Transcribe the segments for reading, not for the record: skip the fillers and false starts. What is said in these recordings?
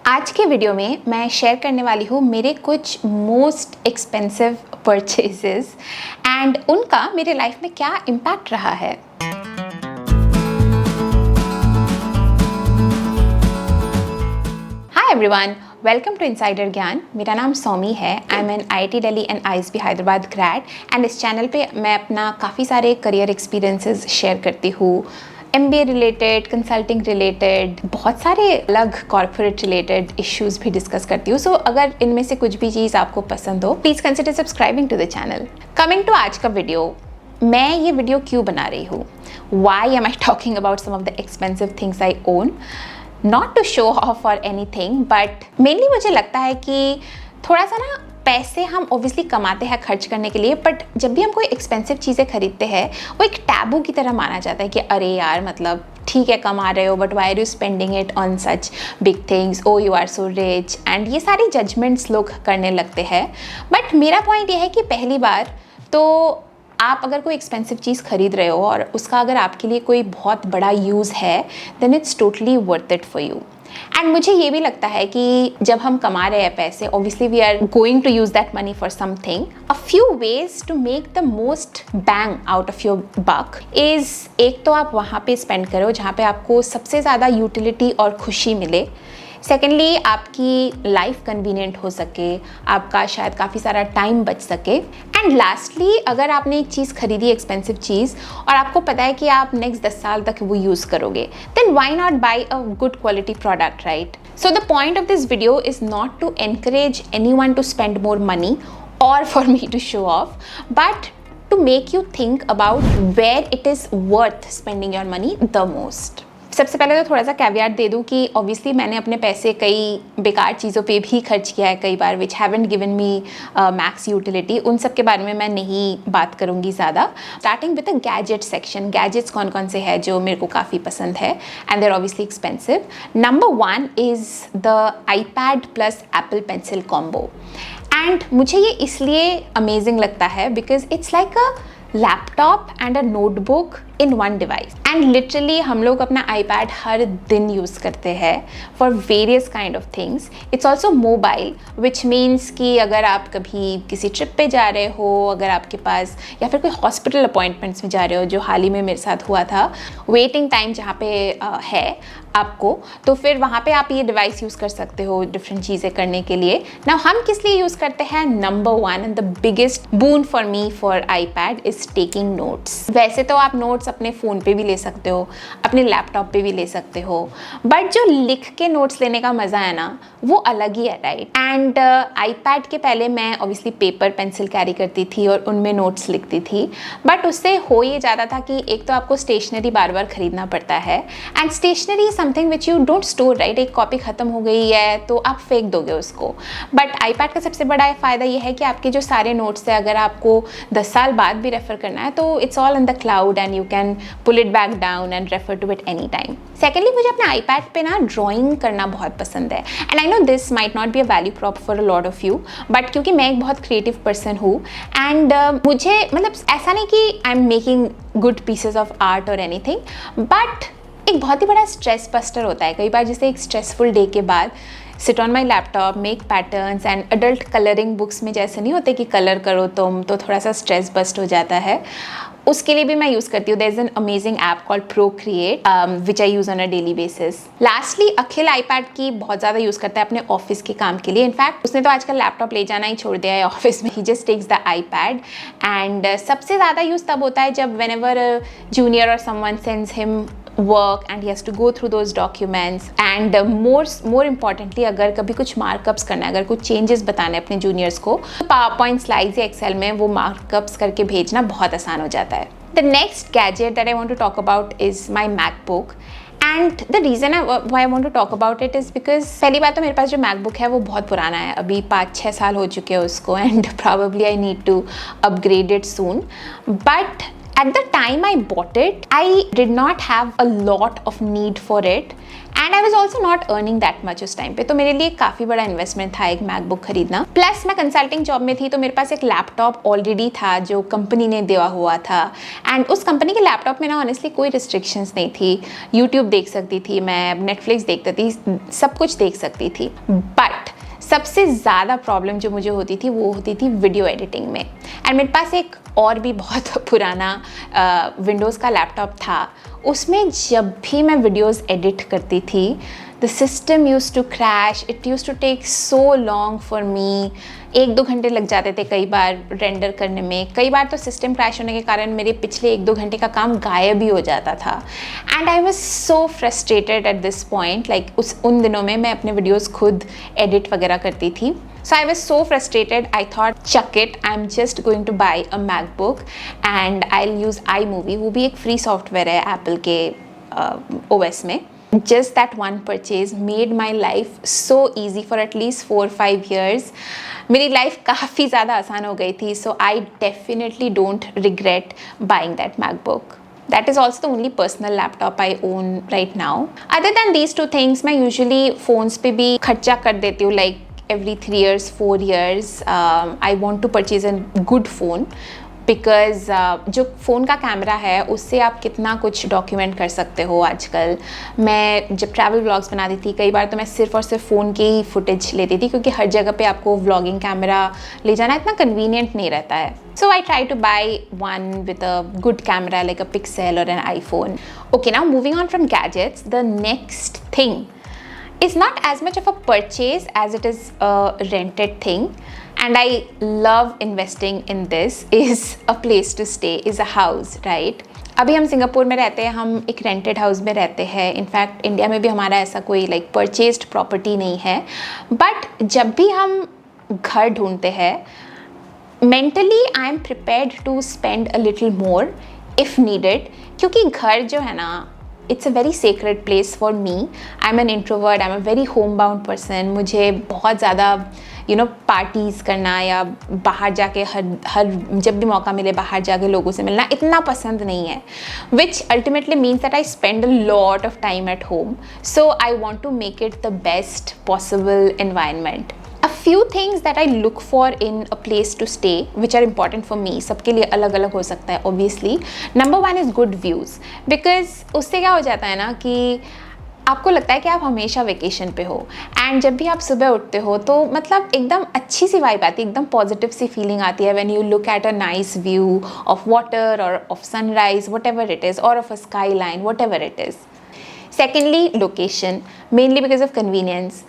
आज के वीडियो में मैं शेयर करने वाली हूँ मेरे कुछ मोस्ट एक्सपेंसिव परचेजेस एंड उनका मेरे लाइफ में क्या इम्पैक्ट रहा है। Hi everyone, welcome to insider Gyan. मेरा नाम सौमी है। I am an IIT Delhi and ISB Hyderabad grad and इस चैनल पे मैं अपना काफ़ी सारे करियर एक्सपीरियंसेस शेयर करती हूँ। MBA रिलेटेड, कंसल्टिंग रिलेटेड, बहुत सारे अलग कॉर्पोरेट रिलेटेड इश्यूज भी डिस्कस करती हूँ। सो अगर इनमें से कुछ भी चीज़ आपको पसंद हो, please consider subscribing to the channel. Coming to आज का वीडियो, मैं ये वीडियो क्यों बना रही हूँ? Why am I talking about some of the expensive things I own? Not to show off or anything, but mainly मुझे लगता है कि थोड़ा सा ना पैसे हम ओबियसली कमाते हैं खर्च करने के लिए, बट जब भी हम कोई एक्सपेंसिव चीज़ें खरीदते हैं वो एक टैबू की तरह माना जाता है कि अरे यार, मतलब ठीक है कमा रहे हो, but why are you spending it on such big things, oh you are so rich, and ये सारी जजमेंट्स लोग करने लगते हैं। बट मेरा पॉइंट ये है कि पहली बार तो आप अगर कोई एक्सपेंसिव चीज़ खरीद रहे हो और उसका अगर आपके लिए कोई बहुत बड़ा यूज़ है, then it's totally worth it for you. And मुझे ये भी लगता है कि जब हम कमा रहे हैं पैसे, obviously we are going to use that money for something. A few ways to make the most bang out of your buck is, एक तो आप वहाँ पे स्पेंड करो जहाँ पे आपको सबसे ज़्यादा यूटिलिटी और खुशी मिले। सेकेंडली, आपकी लाइफ कन्वीनियंट हो सके, आपका शायद काफ़ी सारा टाइम बच सके। एंड लास्टली, अगर आपने एक चीज़ खरीदी एक्सपेंसिव चीज़ और आपको पता है कि आप नेक्स्ट 10 साल तक वो यूज़ करोगे, then why not buy a good quality product, right? So the point of this video is not to encourage anyone to spend more money or for me to show off, but to make you think about where it is worth spending your money the most. सबसे पहले तो थोड़ा सा caveat दे दूँ कि obviously मैंने अपने पैसे कई बेकार चीज़ों पे भी खर्च किया है कई बार, which haven't given me max utility. उन सब के बारे में मैं नहीं बात करूँगी ज़्यादा। Starting with the gadget section. Gadgets कौन कौन से हैं जो मेरे को काफ़ी पसंद है and there obviously expensive. Number 1 is the iPad plus Apple pencil combo. And मुझे ये इसलिए अमेजिंग लगता है because it's like a laptop and a notebook in one device. And literally हम लोग अपना iPad हर दिन यूज़ करते हैं for various kind of things. It's also mobile, which means कि अगर आप कभी किसी ट्रिप पे जा रहे हो, अगर आपके पास या फिर कोई हॉस्पिटल अपॉइंटमेंट्स में जा रहे हो, जो हाल ही में मेरे साथ हुआ था, वेटिंग टाइम जहाँ पे है आपको, तो फिर वहाँ पे आप ये डिवाइस यूज़ कर सकते हो डिफरेंट चीज़ें करने के लिए। ना हम किस लिए यूज़ करते हैं? Number 1 and the biggest boon for me for iPad is taking notes. वैसे तो आप नोट्स अपने फ़ोन पे भी ले सकते हो, अपने लैपटॉप पे भी ले सकते हो, बट जो लिख के नोट्स लेने का मज़ा है ना, वो अलग ही है, राइट? एंड iPad के पहले मैं ऑब्वियसली पेपर पेंसिल कैरी करती थी और उनमें नोट्स लिखती थी, बट उससे हो ये ज़्यादा था कि एक तो आपको स्टेशनरी बार बार खरीदना पड़ता है, and stationery something which you don't store, right? एक कॉपी ख़त्म हो गई है तो आप फेंक दोगे उसको। बट iPad का सबसे बड़ा फ़ायदा ये है कि आपके जो सारे नोट्स है, अगर आपको 10 साल बाद भी रेफर करना है तो it's all in the cloud and you can pull it back down and refer to it any time. Secondly, मुझे अपने iPad पे ना ड्राइंग करना बहुत पसंद है। And I no this might not be a value prop for a lot of you, but क्योंकि मैं एक बहुत क्रिएटिव पर्सन हूँ एंड मुझे मतलब ऐसा नहीं कि I am making good pieces of art और एनीथिंग, बट एक बहुत ही बड़ा स्ट्रेस बस्टर होता है कई बार। जैसे एक स्ट्रेसफुल डे के बाद sit on my laptop, make patterns and adult colouring books में जैसे नहीं होते कि कलर करो तुम, तो थोड़ा सा स्ट्रेस बस्ट हो जाता है। उसके लिए भी मैं यूज़ करती हूँ। There is an amazing app called Procreate which I use on a daily basis. Lastly, अखिल iPad की बहुत ज़्यादा यूज़ करता है अपने ऑफिस के काम के लिए। इनफैक्ट उसने तो आजकल लैपटॉप ले जाना ही छोड़ दिया है ऑफिस में। He just takes the iPad and सबसे ज़्यादा यूज़ तब होता है जब whenever a junior or someone sends him work and he has to go through those documents and more importantly, अगर कभी कुछ मार्कअप्स करना है, अगर कुछ चेंजेस बताने अपने जूनियर्स को, तो पावरपॉइंट स्लाइड्स या एक्सेल में वो मार्कअप्स करके भेजना बहुत आसान हो जाता है। The next gadget that I want to talk about is my MacBook. And the reason why I want to talk about it is because पहली बात तो मेरे पास जो मैकबुक है वो बहुत पुराना है, अभी 5-6 साल हो चुके हैं उसको, and probably I need to upgrade it soon. But at the time I bought it, I did not have a lot of need for it, and I was also not earning that much उस time पे, तो मेरे लिए काफ़ी बड़ा investment था एक MacBook खरीदना। प्लस मैं कंसल्टिंग जॉब में थी, तो मेरे पास एक लैपटॉप ऑलरेडी था जो कंपनी ने दिया हुआ था। एंड उस कंपनी के लैपटॉप में ना ऑनेस्टली कोई रिस्ट्रिक्शंस नहीं थी। यूट्यूब देख सकती थी मैं, नेटफ्लिक्स देखती थी, सब कुछ देख सकती थी। बट सबसे ज़्यादा प्रॉब्लम जो मुझे होती थी वो होती थी वीडियो एडिटिंग में। एंड मेरे पास एक और भी बहुत पुराना विंडोज़ का लैपटॉप था, उसमें जब भी मैं वीडियोज़ एडिट करती थी the system used to crash, it used to take so long for me. 1-2 घंटे लग जाते थे कई बार रेंडर करने में। कई बार तो सिस्टम क्रैश होने के कारण मेरे पिछले 1-2 घंटे का काम गायब ही हो जाता था। And I was so frustrated at this point, like उन दिनों में मैं अपने वीडियोज़ खुद एडिट वगैरह करती थी। So I was so frustrated, I thought chuck it, I'm just going to buy a MacBook and I'll use iMovie, वो भी एक free software है Apple के OS में। Just that one purchase made my life so easy for at least 4-5 years. मेरी life काफ़ी ज़्यादा आसान हो गई थी, so I definitely don't regret buying that MacBook. That is also the only personal laptop I own right now. Other than these two things, मैं usually phones पे भी खर्चा कर देती हूँ, like every 3 years, 4 years, I want to purchase a good phone because जो phone का camera है उससे आप कितना कुछ डॉक्यूमेंट कर सकते हो आजकल। मैं जब ट्रैवल व्लॉग्स बनाती थी कई बार तो मैं सिर्फ और सिर्फ फ़ोन की ही फुटेज लेती थी, क्योंकि हर जगह पे आपको व्लॉगिंग कैमरा ले जाना इतना कन्वीनियंट नहीं रहता है। So I try to buy one with a good camera like a Pixel or an iPhone. Okay, now moving on from gadgets, the next thing is not as much of a purchase as it is a rented thing, and I love investing in this, is a place to stay, is a house, right? अभी हम Singapore में रहते हैं, हम एक rented house में रहते हैं। इनफैक्ट इंडिया में भी हमारा ऐसा कोई लाइक परचेज्ड प्रॉपर्टी नहीं है। बट जब भी हम घर ढूंढते हैं mentally I am prepared to spend a little more if needed, क्योंकि घर जो है ना it's a very sacred place for me. I am an introvert, I am a very home bound person. मुझे बहुत ज़्यादा पार्टीज़ करना या बाहर जाके हर जब भी मौका मिले बाहर जाके लोगों से मिलना इतना पसंद नहीं है, which ultimately means that I spend a lot of time at home. So I want to make it the best possible environment. A few things that I look for in a place to stay which are important for me, सबके लिए अलग अलग हो सकता है obviously. Number 1 is good views, because उससे क्या हो जाता है ना कि आपको लगता है कि आप हमेशा वेकेशन पे हो, एंड जब भी आप सुबह उठते हो तो मतलब एकदम अच्छी सी वाइब आती है, एकदम पॉजिटिव सी फीलिंग आती है when you look at a nice view of water or of sunrise whatever it is, or of a skyline whatever it is. Secondly location, mainly because of convenience.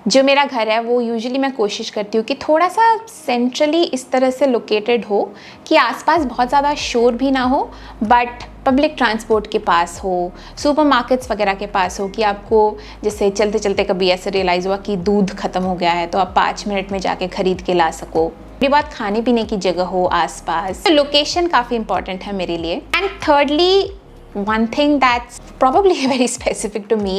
जो मेरा घर है वो usually मैं कोशिश करती हूँ कि थोड़ा सा सेंट्रली इस तरह से लोकेटेड हो कि आसपास बहुत ज़्यादा शोर भी ना हो, बट पब्लिक ट्रांसपोर्ट के पास हो, सुपरमार्केट्स वगैरह के पास हो, कि आपको जैसे चलते चलते कभी ऐसे रियलाइज़ हुआ कि दूध ख़त्म हो गया है तो आप 5 मिनट में जाके ख़रीद के ला सको। ये बात खाने पीने की जगह हो आसपास, तो लोकेशन काफ़ी इंपॉर्टेंट है मेरे लिए। And thirdly, one thing that's probably very specific to me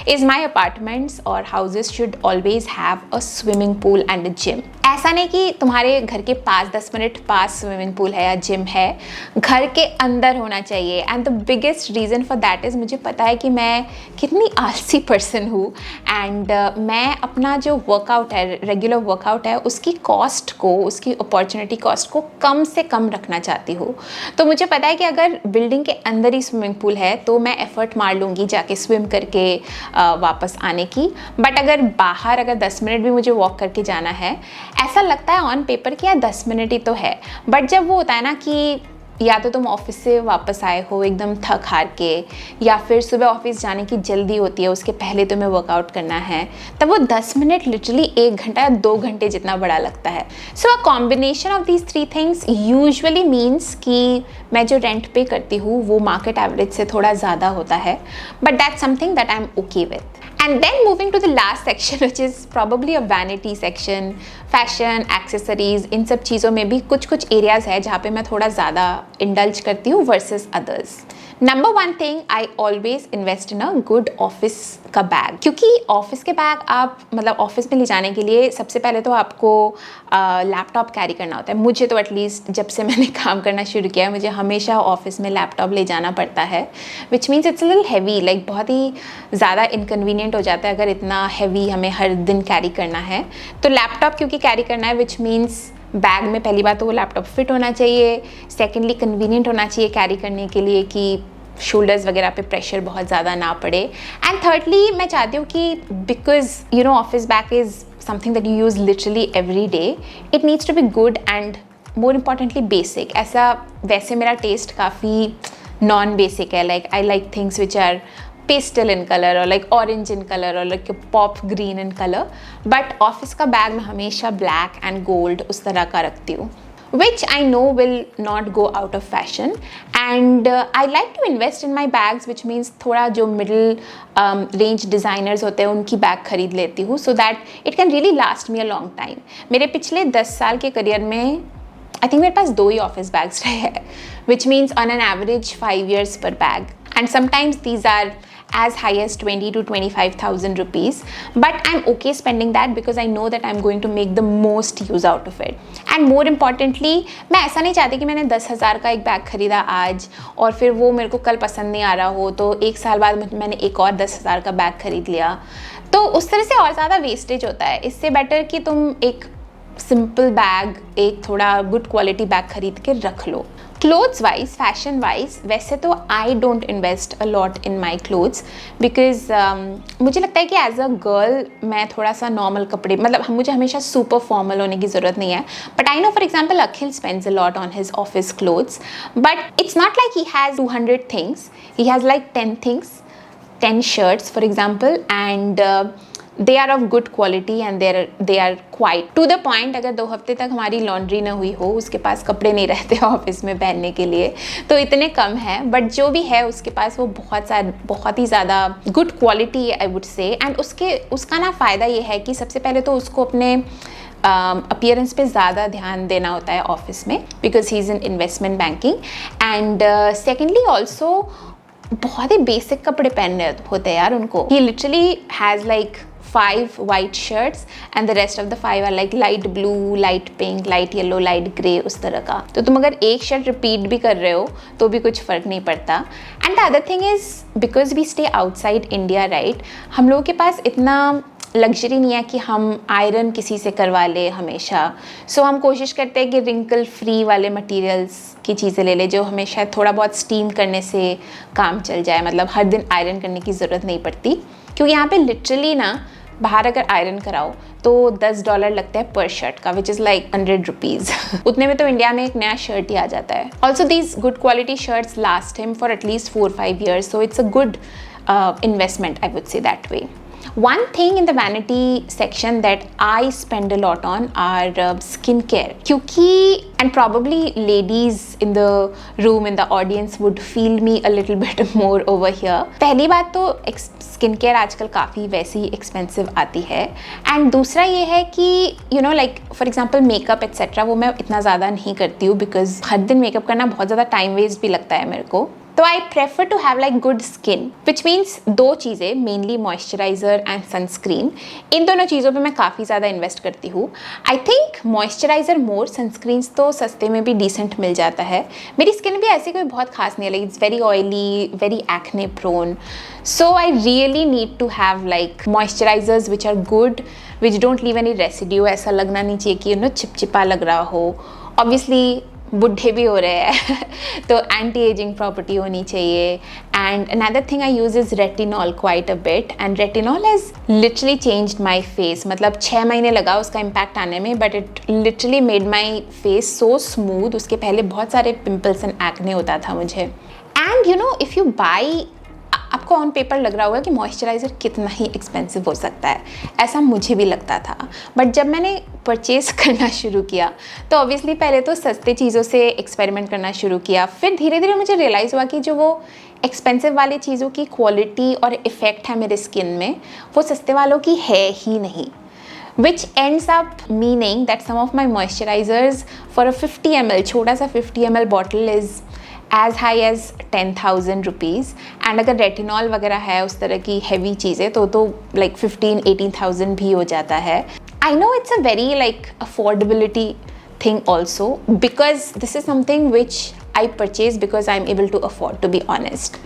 is my apartments or houses should always have a swimming pool and a gym. ऐसा नहीं कि तुम्हारे घर के पास 10 मिनट पास स्विमिंग पूल है या जिम है, घर के अंदर होना चाहिए। And the biggest reason for that is मुझे पता है कि मैं कितनी आलसी पर्सन हूँ, एंड मैं अपना जो वर्कआउट है, रेगुलर वर्कआउट है, उसकी कॉस्ट को, उसकी अपॉर्चुनिटी कॉस्ट को कम से कम रखना चाहती हूँ। तो मुझे पता है कि अगर बिल्डिंग के अंदर ही स्विमिंग पूल है तो मैं एफ़र्ट मार लूँगी जाके स्विम करके वापस आने की। बट अगर बाहर 10 मिनट भी मुझे वॉक करके जाना है, ऐसा लगता है ऑन पेपर कि यार 10 मिनट ही तो है, बट जब वो होता है ना कि या तो तुम ऑफिस से वापस आए हो एकदम थक हार के, या फिर सुबह ऑफिस जाने की जल्दी होती है, उसके पहले तुम्हें वर्कआउट करना है, तब वो 10 मिनट लिटरली 1 घंटा या 2 घंटे जितना बड़ा लगता है। So a combination of these 3 things usually means कि मैं जो रेंट पे करती हूँ वो मार्केट एवरेज से थोड़ा ज़्यादा होता है, but that's something that I am okay with. And then moving to the last section, which is probably a vanity section, fashion, accessories, इन सब चीज़ों में भी कुछ एरियाज़ है जहाँ पे मैं थोड़ा ज़्यादा इंडल्ज करती हूँ versus others. Number one thing, I always invest in a good office का बैग, क्योंकि ऑफिस के बैग आप मतलब ऑफिस में ले जाने के लिए सबसे पहले तो आपको लैपटॉप कैरी करना होता है। मुझे तो एटलीस्ट जब से मैंने काम करना शुरू किया है मुझे हमेशा ऑफिस में लैपटॉप ले जाना पड़ता है, which means it's little heavy, like बहुत ही ज़्यादा इनकन्वीनियंट हो जाता है अगर इतना हैवी हमें हर दिन कैरी करना है। तो लैपटॉप क्योंकि कैरी करना है, विच मीन्स बैग में पहली बात तो वो लैपटॉप फिट होना चाहिए, सेकेंडली कन्वीनियंट होना चाहिए कैरी करने के लिए कि शोल्डर्स वगैरह पे प्रेशर बहुत ज़्यादा ना पड़े, एंड थर्डली मैं चाहती हूँ कि because you know office bag is something that you use literally every day, it needs to be good and more importantly basic. ऐसा वैसे मेरा टेस्ट काफ़ी नॉन बेसिक है, like I like things which are pastel in colour or like orange in colour or like pop green in colour, but office का bag मैं हमेशा black and gold उस तरह का रखती हूँ, which I know will not go out of fashion, and I like to invest in my bags, which means थोड़ा जो middle range designers होते हैं उनकी बैग खरीद लेती हूँ so that it can really last me a long time। मेरे पिछले 10 साल के करियर में आई थिंक मेरे पास 2 ही ऑफिस बैग्स रहे हैं, which means on an average 5 years per bag, and sometimes these are as high as 20 to 25,000 rupees, but I'm okay spending that because I know that I'm going to make the most use out of it। and more importantly मैं ऐसा नहीं चाहती कि मैंने 10,000 का एक bag खरीदा आज और फिर वो मेरे को कल पसंद नहीं आ रहा हो तो 1 साल बाद मैंने एक और 10,000 का बैग खरीद लिया, तो उस तरह से और ज़्यादा वेस्टेज होता है। इससे बेटर कि तुम एक सिंपल बैग, एक थोड़ा गुड क्वालिटी बैग खरीद के रख लो। क्लोथ्स वाइज, फैशन वाइज, वैसे तो I don't invest a lot in my clothes because मुझे लगता है कि एज अ गर्ल मैं थोड़ा सा नॉर्मल कपड़े, मतलब मुझे हमेशा सुपर फॉर्मल होने की ज़रूरत नहीं है, but I know for example Akhil spends a lot on his office clothes, but it's not like he has 200 things, he has like 10 things, 10 shirts for example, and they are of good quality and they are quite to the point। अगर 2 हफ्ते तक हमारी laundry ना हुई हो, उसके पास कपड़े नहीं रहते ऑफिस में पहनने के लिए, तो इतने कम है, बट जो भी है उसके पास वो बहुत ही ज़्यादा गुड क्वालिटी है आई वुड से। एंड उसका ना फ़ायदा ये है कि सबसे पहले तो उसको अपने अपीयरेंस पे ज़्यादा ध्यान देना होता है ऑफिस में because he is in investment banking, and secondly also बहुत ही बेसिक कपड़े पहनने होते हैं यार उनको। He literally has like 5 white shirts and the rest of the 5 are like light blue, light pink, light yellow, light grey, उस तरह का। तो तुम अगर एक शर्ट रिपीट भी कर रहे हो तो भी कुछ फ़र्क नहीं पड़ता। And the other thing is because we stay outside India right, हम लोगों के पास इतना लग्जरी नहीं है कि हम आयरन किसी से करवा ले हमेशा, सो हम कोशिश करते हैं कि रिंकल फ्री वाले मटेरियल्स की चीज़ें ले ले जो हमें शायद थोड़ा बहुत स्टीम करने से काम चल जाए, मतलब हर दिन आयरन करने की ज़रूरत नहीं पड़ती, क्योंकि यहाँ पे लिटरली ना बाहर अगर आयरन कराओ तो $10 लगता है पर शर्ट का, विच इज़ लाइक 100 रुपीज़। उतने में तो इंडिया में एक नया शर्ट ही आ जाता है। Also these good quality shirts last him for at least 4-5 years, so it's a good investment, I would say that way। One thing in the vanity section that I spend a lot on are skincare, क्योंकि and probably ladies in the room in the audience would feel me a little bit more over here। पहली बात तो skin care आजकल काफ़ी वैसी expensive आती है, and दूसरा ये है कि you know like for example makeup etcetera वो मैं इतना ज़्यादा नहीं करती हूँ बिकॉज हर दिन मेकअप करना बहुत ज़्यादा टाइम वेस्ट भी लगता है मेरे को, तो I prefer to have like good skin, which means 2 चीज़ें मेनली मॉइस्चराइज़र एंड सनस्क्रीन, इन दोनों चीज़ों पे मैं काफ़ी ज़्यादा इन्वेस्ट करती हूँ। I think moisturiser more, sunscreens तो सस्ते में भी डिसेंट मिल जाता है। मेरी स्किन भी ऐसी कोई बहुत खास नहीं है, like it's very oily, very acne prone, so I really need to have like moisturisers which are good, which don't leave any residue, ऐसा लगना नहीं चाहिए कि यू नो चिपचिपा लग रहा हो। ऑब्वियसली बुढ़े भी हो रहे हैं तो एंटी एजिंग प्रॉपर्टी होनी चाहिए। And another thing I use is retinol quite a bit, and retinol has literally changed my face, मतलब 6 महीने लगा उसका इम्पैक्ट आने में, but it literally made my face so smooth. उसके पहले बहुत सारे पिम्पल्स एंड एक्ने होता था मुझे। And you know if you by, आपको ऑन पेपर लग रहा होगा कि मॉइस्चराइज़र कितना ही एक्सपेंसिव हो सकता है, ऐसा मुझे भी लगता था, बट जब मैंने परचेज़ करना शुरू किया तो ऑब्वियसली पहले तो सस्ते चीज़ों से एक्सपेरिमेंट करना शुरू किया, फिर धीरे धीरे मुझे रियलाइज़ हुआ कि जो वो एक्सपेंसिव वाली चीज़ों की क्वालिटी और इफ़ेक्ट है मेरे स्किन में वो सस्ते वालों की है ही नहीं, which ends up meaning that some of my moisturizers for a 50 ml, छोटा सा 50 ml bottle is as high as 10,000 rupees. And अगर रेटिनॉल वगैरह है उस तरह की हैवी चीज़ें तो लाइक 15-18,000 भी हो जाता है। I know it's a very like affordability thing also, because this is something which I purchase because I'm able to afford, to be honest.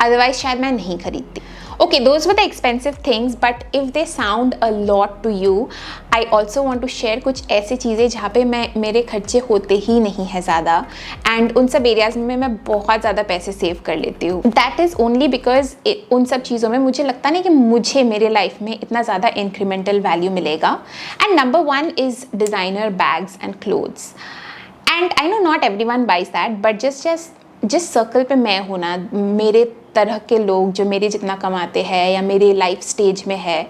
Otherwise शायद मैं नहीं खरीदती। Okay, those were the expensive things, but if they sound a lot to you, I also want to share कुछ ऐसी चीज़ें जहाँ पे मेरे खर्चे होते ही नहीं हैं ज़्यादा, एंड उन सब एरियाज़ में मैं बहुत ज़्यादा पैसे सेव कर लेती हूँ। दैट इज़ ओनली बिकॉज उन सब चीज़ों में मुझे लगता नहीं कि मुझे मेरे लाइफ में इतना ज़्यादा इंक्रीमेंटल वैल्यू मिलेगा। And number 1 is designer bags and clothes. And I know not every one buys that, but जिस सर्कल पे मैं हूँ ना, मेरे तरह के लोग जो मेरे जितना कमाते हैं या मेरे लाइफ स्टेज में है,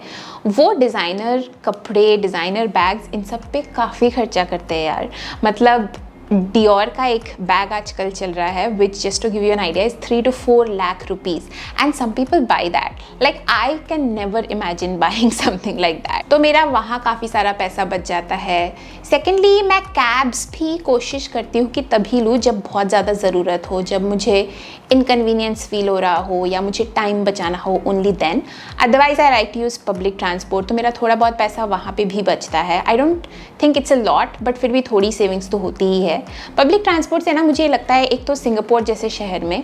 वो डिज़ाइनर कपड़े, डिज़ाइनर बैग्स, इन सब पे काफ़ी खर्चा करते हैं यार। मतलब डियोर का एक बैग आजकल चल रहा है which just to give you an idea is 3 to 4 lakh rupees, and some people buy that. Like I can never imagine buying something like that. तो मेरा वहाँ काफ़ी सारा पैसा बच जाता है। सेकेंडली, मैं कैब्स भी कोशिश करती हूँ कि तभी लूँ जब बहुत ज़्यादा ज़रूरत हो, जब मुझे इनकन्वीनियंस फील हो रहा हो या मुझे टाइम बचाना हो, only then. Otherwise I like to use public transport, तो मेरा थोड़ा बहुत पैसा वहाँ पे भी बचता है। I don't think it's a lot, but फिर भी थोड़ी सेविंग्स तो होती ही है। पब्लिक ट्रांसपोर्ट से ना मुझे लगता है, एक तो सिंगापुर जैसे शहर में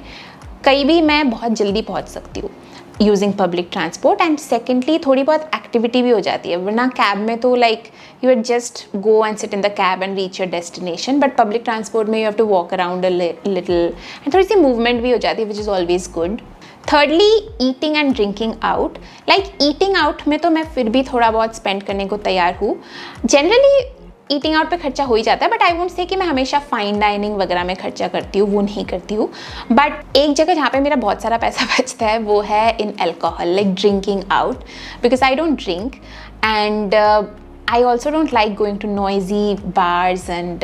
कहीं भी मैं बहुत जल्दी पहुँच सकती हूँ using public transport, and secondly थोड़ी बहुत एक्टिविटी भी हो जाती है। वरना कैब में तो like you are just go and sit in the cab and reach your destination, but public transport में you have to walk around a little, and थोड़ी सी मूवमेंट भी हो जाती है, which is always good. Thirdly, eating and drinking out. Like eating out में तो मैं फिर भी थोड़ा बहुत स्पेंड करने को तैयार हूँ। जनरली ईटिंग आउट पे खर्चा हो ही जाता है, बट आई वोंट से कि मैं हमेशा फाइन डाइनिंग वगैरह में खर्चा करती हूँ, वो नहीं करती हूँ। बट एक जगह जहाँ पे मेरा बहुत सारा पैसा बचता है वो है in alcohol, like drinking out, because I don't drink, and I also don't like going to noisy bars and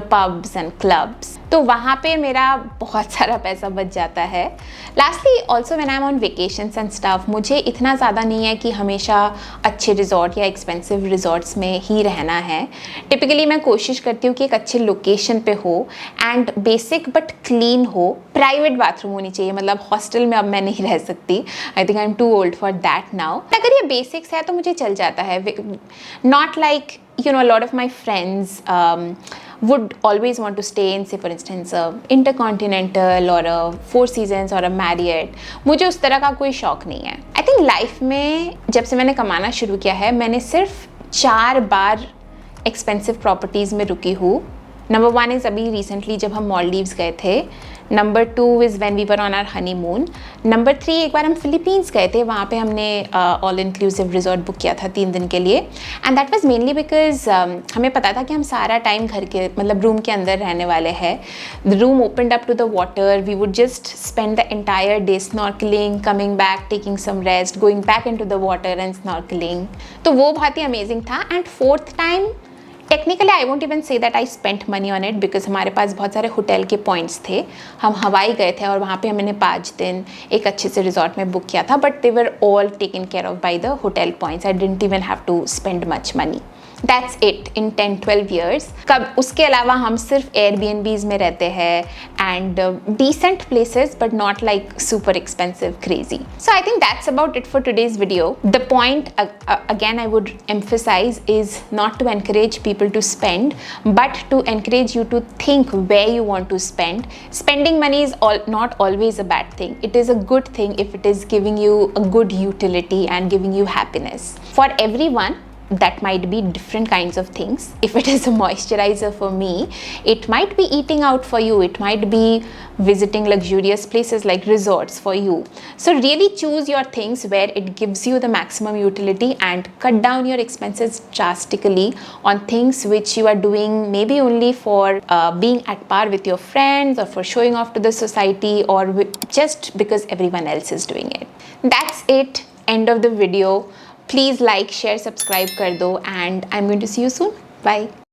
pubs and clubs. तो वहाँ पे मेरा बहुत सारा पैसा बच जाता है। Lastly, also when I'm on vacations and stuff, मुझे इतना ज़्यादा नहीं है कि हमेशा अच्छे रिजॉर्ट या एक्सपेंसिव रिजॉर्ट्स में ही रहना है। टिपिकली मैं कोशिश करती हूँ कि एक अच्छे लोकेशन पे हो, एंड बेसिक बट क्लीन हो, प्राइवेट बाथरूम होनी चाहिए। मतलब हॉस्टल में अब मैं नहीं रह सकती, I think I am too old for that now. अगर ये बेसिक्स है तो मुझे चल जाता है। Not like, a lot of my friends would always want to stay in, say for instance, a Intercontinental or a Four Seasons or a Marriott. मुझे उस तरह का कोई शौक नहीं है। I think लाइफ में जब से मैंने कमाना शुरू किया है, मैंने सिर्फ 4 बार एक्सपेंसिव प्रॉपर्टीज़ में रुकी हूँ। नंबर 1 इज़ अभी रिसेंटली जब हम मॉलडीव्स गए थे। Number 2 is when we were on our honeymoon. Number 3, एक बार हम फिलीपींस गए थे, वहाँ पे हमने ऑल इंक्लूसिव रिजॉर्ट बुक किया था 3 दिन के लिए, and that was mainly because हमें पता था कि हम सारा टाइम घर के मतलब रूम के अंदर रहने वाले हैं। The room opened up to the water, we would just spend the entire day snorkelling, coming back, taking some rest, going back in to the water and snorkelling. तो वो बहुत ही अमेजिंग था। And 4th time, technically I won't even say that I spent money on it, because हमारे पास बहुत सारे hotel के पॉइंट्स थे। हम हवाई गए थे और वहाँ पे हमने 5 दिन एक अच्छे से रिजॉर्ट में बुक किया था, but they were all taken care of by the hotel points. I didn't even have to spend much money. That's it in 10-12 years. कब उसके अलावा हम सिर्फ एयरबीएनबीज में रहते हैं, and decent places but not like super expensive crazy. So I think that's about it for today's video. The point again I would emphasize is not to encourage people to spend, but to encourage you to think where you want to spend. Spending money is not always a bad thing. It is a good thing if it is giving you a good utility and giving you happiness. For everyone, that might be different kinds of things. If it is a moisturizer for me, it might be eating out for you, it might be visiting luxurious places like resorts for you. So really choose your things where it gives you the maximum utility, and cut down your expenses drastically on things which you are doing maybe only for being at par with your friends, or for showing off to the society, or just because everyone else is doing it. That's it. End of the video. Please like, share, subscribe कर दो, and I'm going to see you soon. Bye.